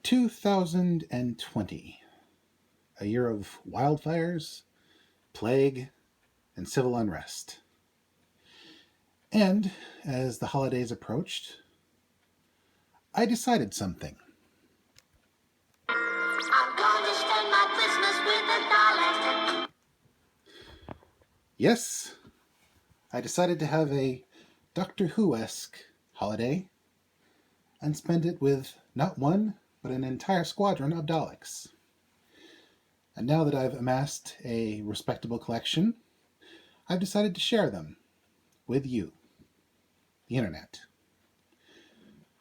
2020, a year of wildfires, plague, and civil unrest. And as the holidays approached, I decided something. I'm going to spend my Christmas with a dollar. Yes, I decided to have a Doctor Who-esque holiday and spend it with not one, but an entire squadron of Daleks. And now that I've amassed a respectable collection, I've decided to share them with you, the internet.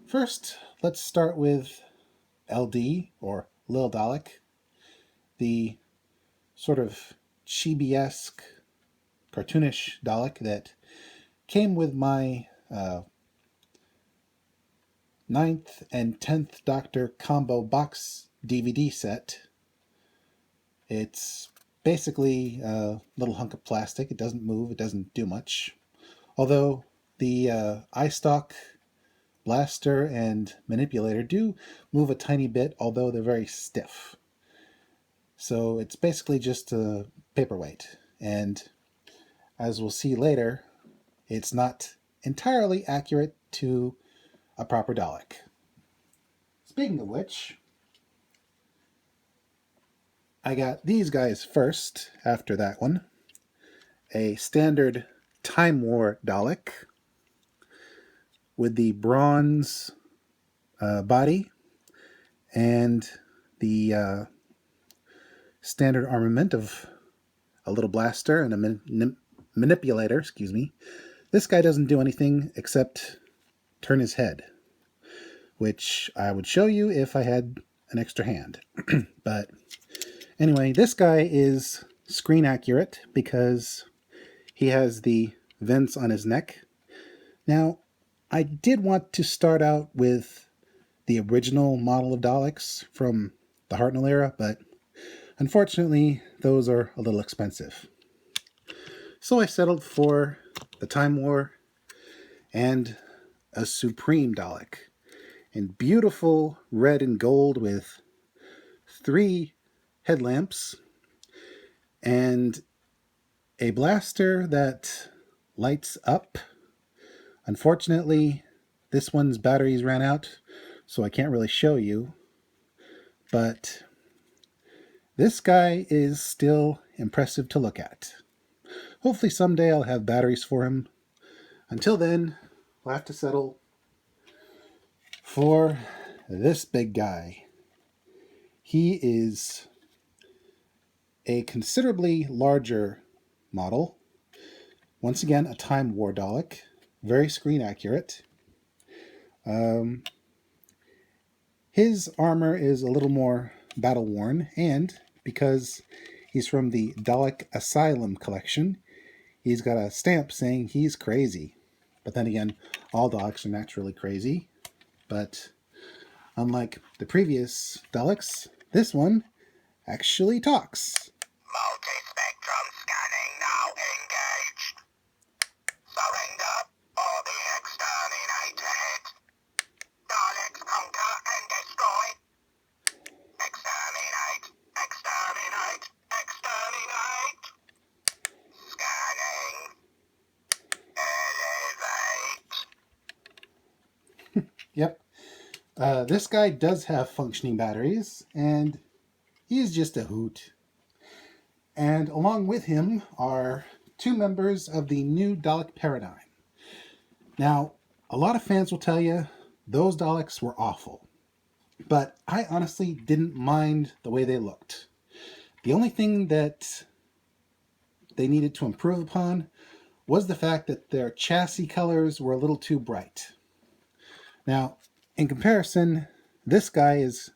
First, let's start with LD, or Lil Dalek, the sort of chibi-esque, cartoonish Dalek that came with my 9th and 10th Doctor combo box DVD set. It's basically a little hunk of plastic. It doesn't move, it doesn't do much. Although the eye stalk, blaster, and manipulator do move a tiny bit, although they're very stiff. So it's basically just a paperweight. And as we'll see later, it's not entirely accurate to a proper Dalek. Speaking of which, I got these guys first after that one. A standard Time War Dalek with the bronze body and the standard armament of a little blaster and a manipulator, This guy doesn't do anything except turn his head, which I would show you if I had an extra hand. But anyway, this guy is screen accurate because he has the vents on his neck. Now, I did want to start out with the original model of Daleks from the Hartnell era, but unfortunately, those are a little expensive. So I settled for the Time War and a Supreme Dalek in beautiful red and gold with 3 headlamps and a blaster that lights up. Unfortunately, this one's batteries ran out, so I can't really show you. But this guy is still impressive to look at. Hopefully someday I'll have batteries for him. Until then, we'll have to settle for this big guy. He is a considerably larger model. Once again, a Time War Dalek. Very screen accurate. His armor is a little more battle worn, and because he's from the Dalek Asylum collection, he's got a stamp saying he's crazy. But then again, all Daleks are naturally crazy. But unlike the previous Daleks, this one actually talks. Multi-spectrum scanning now engaged. Surrender or be exterminated. Daleks conquer and destroy. Exterminate, exterminate, exterminate. Scanning. Elevate. Yep. This guy does have functioning batteries, and he's just a hoot. And along with him are 2 members of the new Dalek paradigm. Now, a lot of fans will tell you those Daleks were awful, but I honestly didn't mind the way they looked. The only thing that they needed to improve upon was the fact that their chassis colors were a little too bright. Now, in comparison, this guy is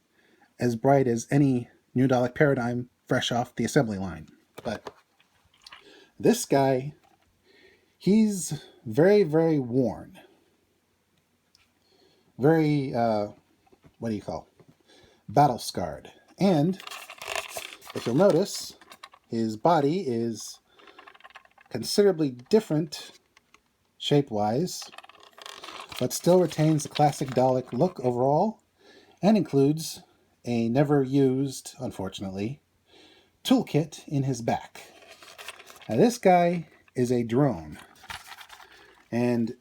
as bright as any new Dalek paradigm fresh off the assembly line. But this guy, he's very, very worn. Very, battle scarred. And if you'll notice, his body is considerably different shape-wise, but still retains the classic Dalek look overall, and includes a never used, unfortunately, toolkit in his back. Now, this guy is a drone. And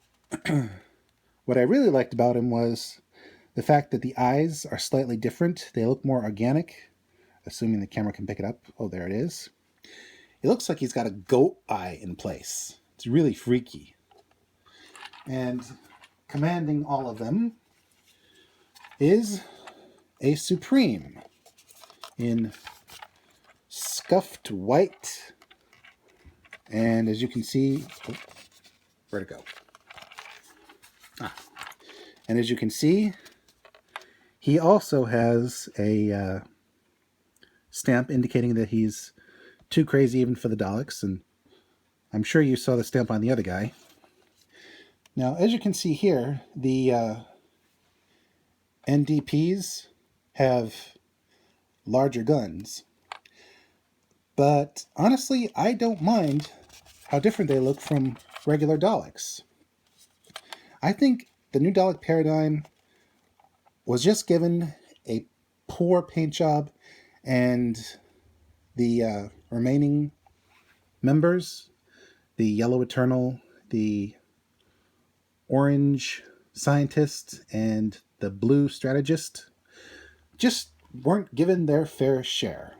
what I really liked about him was the fact that the eyes are slightly different. They look more organic, assuming the camera can pick it up. Oh, there it is. It looks like he's got a goat eye in place. It's really freaky. And commanding all of them is a Supreme in scuffed white. And as you can see, oh, where'd it go? And as you can see, he also has a stamp indicating that he's too crazy even for the Daleks, and I'm sure you saw the stamp on the other guy. Now, as you can see here, the NDPs have larger guns. But honestly, I don't mind how different they look from regular Daleks. I think the new Dalek paradigm was just given a poor paint job, and the remaining members, the Yellow Eternal, the Orange Scientist, and the Blue Strategist, just weren't given their fair share.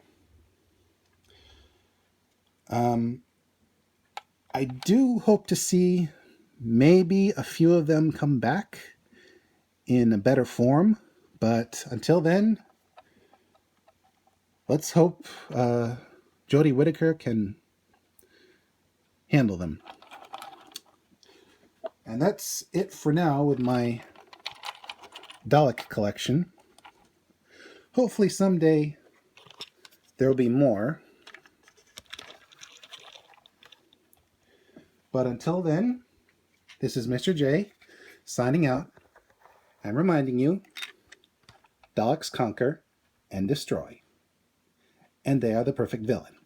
I do hope to see maybe a few of them come back in a better form, but until then, let's hope Jodie Whittaker can handle them. And that's it for now with my Dalek collection. Hopefully someday there will be more. But until then, this is Mr. J signing out. I'm reminding you, Daleks conquer and destroy. And they are the perfect villain.